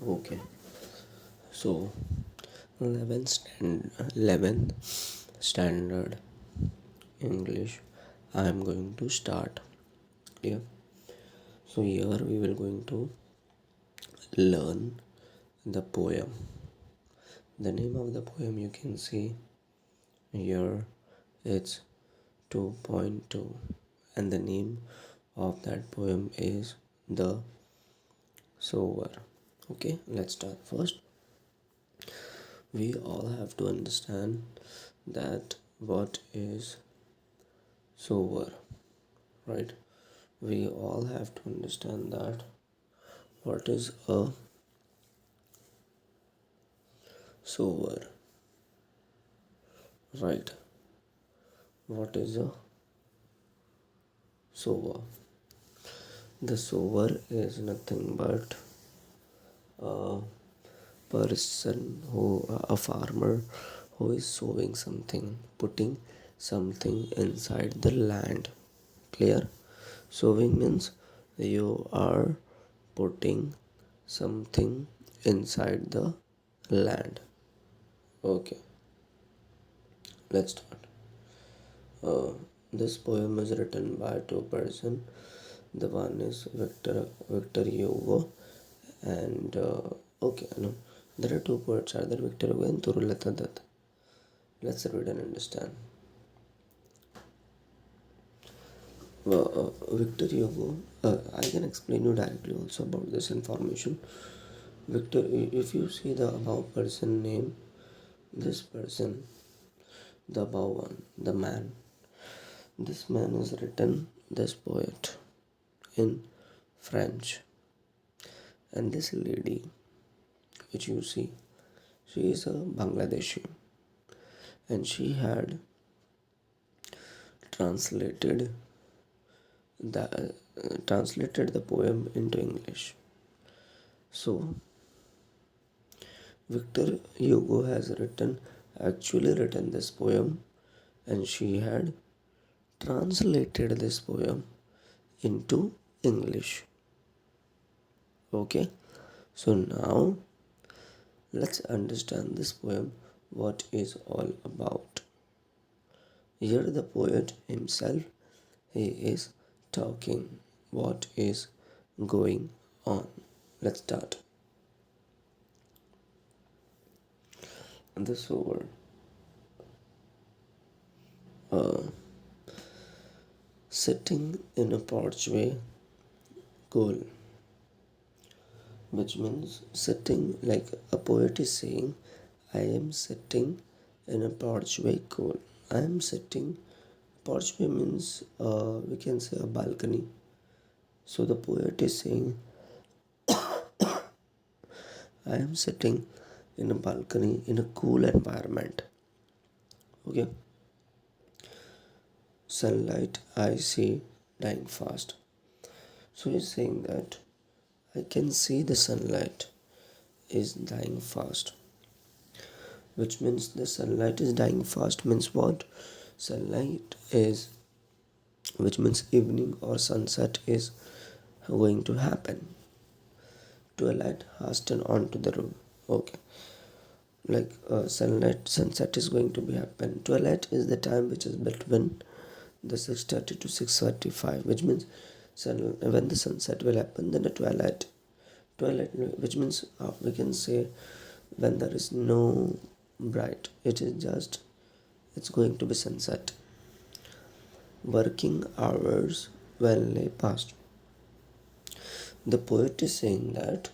Okay, so 11th standard English. I am going to start. Clear? So here we will going to learn the poem. The name of the poem you can see here. It's 2.2, and the name of that poem is The Sower. Okay, let's start. First, we all have to understand that what is sower, right? We all have to understand that what is a sower, right? What is a sower? The sower is nothing but a person who, a farmer who is sowing something, putting something inside the land. Clear? Sowing means you are putting something inside the land. Okay, let's start. Uh, this poem is written by two persons. The one is Victor Hugo, and okay, no, there are two poets. Are there Victor Hugo and Turulata Dutt? Let's read and understand. Victor Hugo, I can explain you directly also about this information. Victor, if you see the above person name, this person, the above one, the man, this man has written this poet in French, and this lady, which you see, she is a Bangladeshi, and she had translated the poem into English. So Victor Hugo has actually written this poem, and she had translated this poem into English. Okay, so now let's understand this poem, what is all about. Here the poet himself, he is talking what is going on. Let's start. The sower. Uh, Sitting in a porchway, cool, which means sitting, like a poet is saying, I am sitting in a porchway, cool. I am sitting. Porchway means we can say a balcony. So the poet is saying, I am sitting in a balcony in a cool environment. Okay. Sunlight I see dying fast. So he's saying that I can see the sunlight is dying fast. Which means the sunlight is dying fast means what? Sunlight is, which means evening or sunset is going to happen. Twilight has turned on to the room. Okay. Like sunset is going to be happen. Twilight is the time which is between the 6:30 to 6:45, which means when the sunset will happen, then the twilight, which means we can say when there is no bright, it is just, it's going to be sunset. Working hours well lay past. The poet is saying that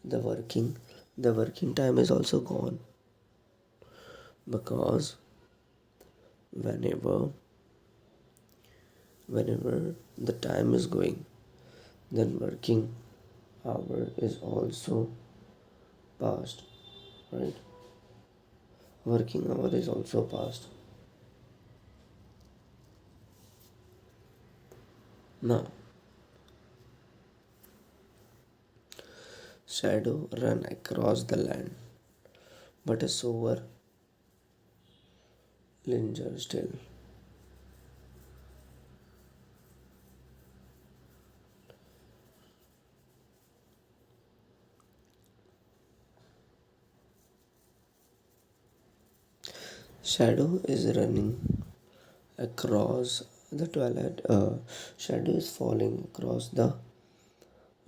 the working the working time is also gone, because whenever whenever the time is going, then working hour is also past, right? Working hour is also past. Now, shadow run across the land, but a sower lingers still. Shadow is running across the twilight. Shadow is falling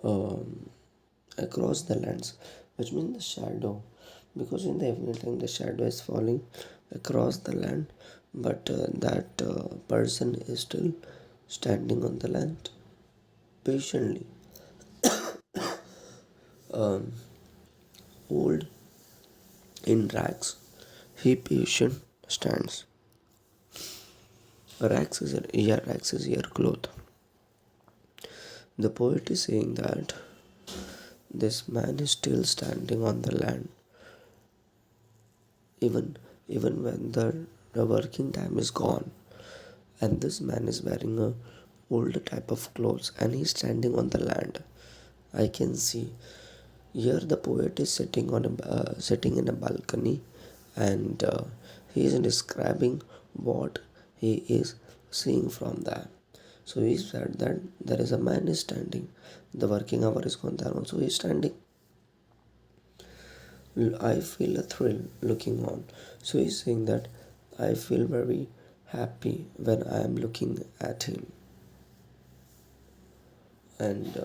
um, across the lands, which means the shadow. Because in the evening time, the shadow is falling across the land, but that person is still standing on the land patiently. Old in rags, he patient stands. Rags is your cloth. The poet is saying that this man is still standing on the land, even even when the working time is gone. And this man is wearing a old type of clothes and he's standing on the land. I can see here the poet is sitting in a balcony, and he is describing what he is seeing from there. So he said that there is a man is standing. The working hour is gone. There also he is standing. I feel a thrill looking on. So he's saying that I feel very happy when I am looking at him. And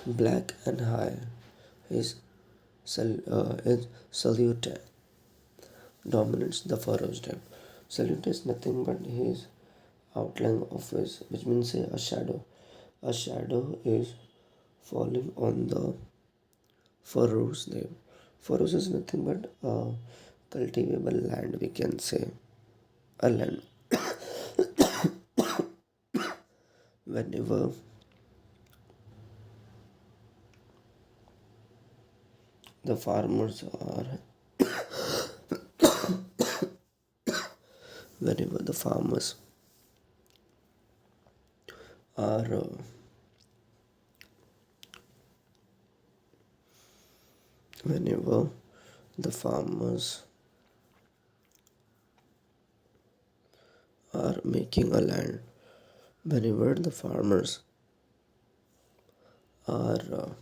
black and high is is salute dominates the furrow step. Salute is nothing but his outline of his, which means say a shadow. A shadow is falling on the furrows there. Furrows is nothing but cultivable land, we can say. A land. Whenever the farmers are whenever the farmers are whenever the farmers are making a land, whenever the farmers are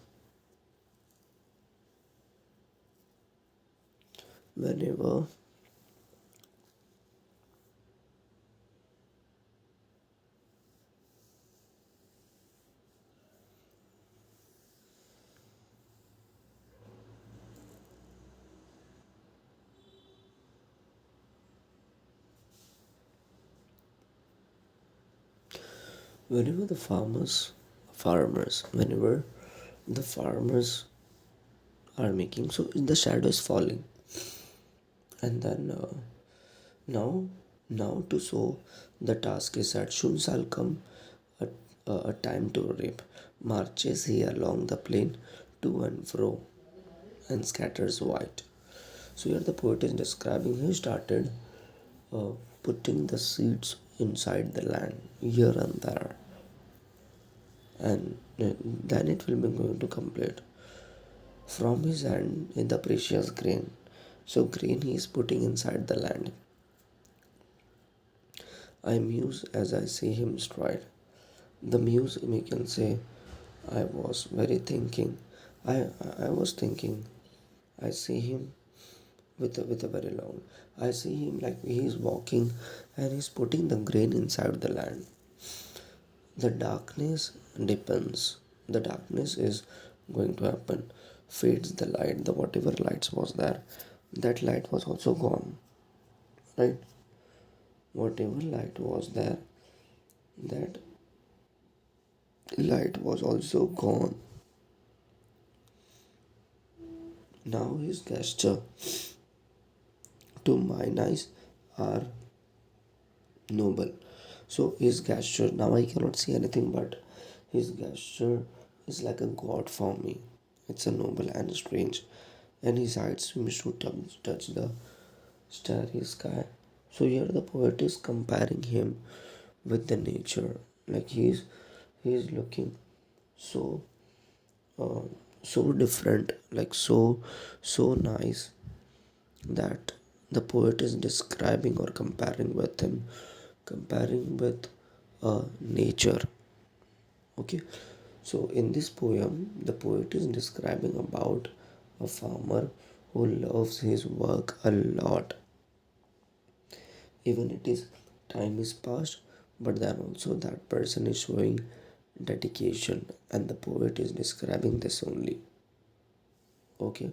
whenever whenever the farmers whenever the farmers are making, so the shadow is falling. And then now now to sow, the task is that soon shall come a, a time to reap. Marches he along the plain to and fro and scatters white. So here the poet is describing he started uh, putting the seeds inside the land here and there, and then it will be going to complete from his hand in the precious grain. So grain he is putting inside the land. I muse as I see him stride. The muse, we can say, I was very thinking. I was thinking. I see him with a very long. I see him like he is walking and he's putting the grain inside the land. The darkness deepens. The darkness is going to happen. Fades the light. The whatever lights was there, that light was also gone. Right? Whatever light was there, that light was also gone. Now his gesture to mine eyes are noble. So his gesture, now I cannot see anything, but his gesture is like a god for me. It's a noble and strange. And his eyes seems to touch the starry sky. So here the poet is comparing him with the nature. Like he's looking so uh, so different, like so nice, that the poet is describing or comparing with him, comparing with nature. Okay, so in this poem the poet is describing about a farmer who loves his work a lot. Even it is time is past, but then also that person is showing dedication, and the poet is describing this only. Okay.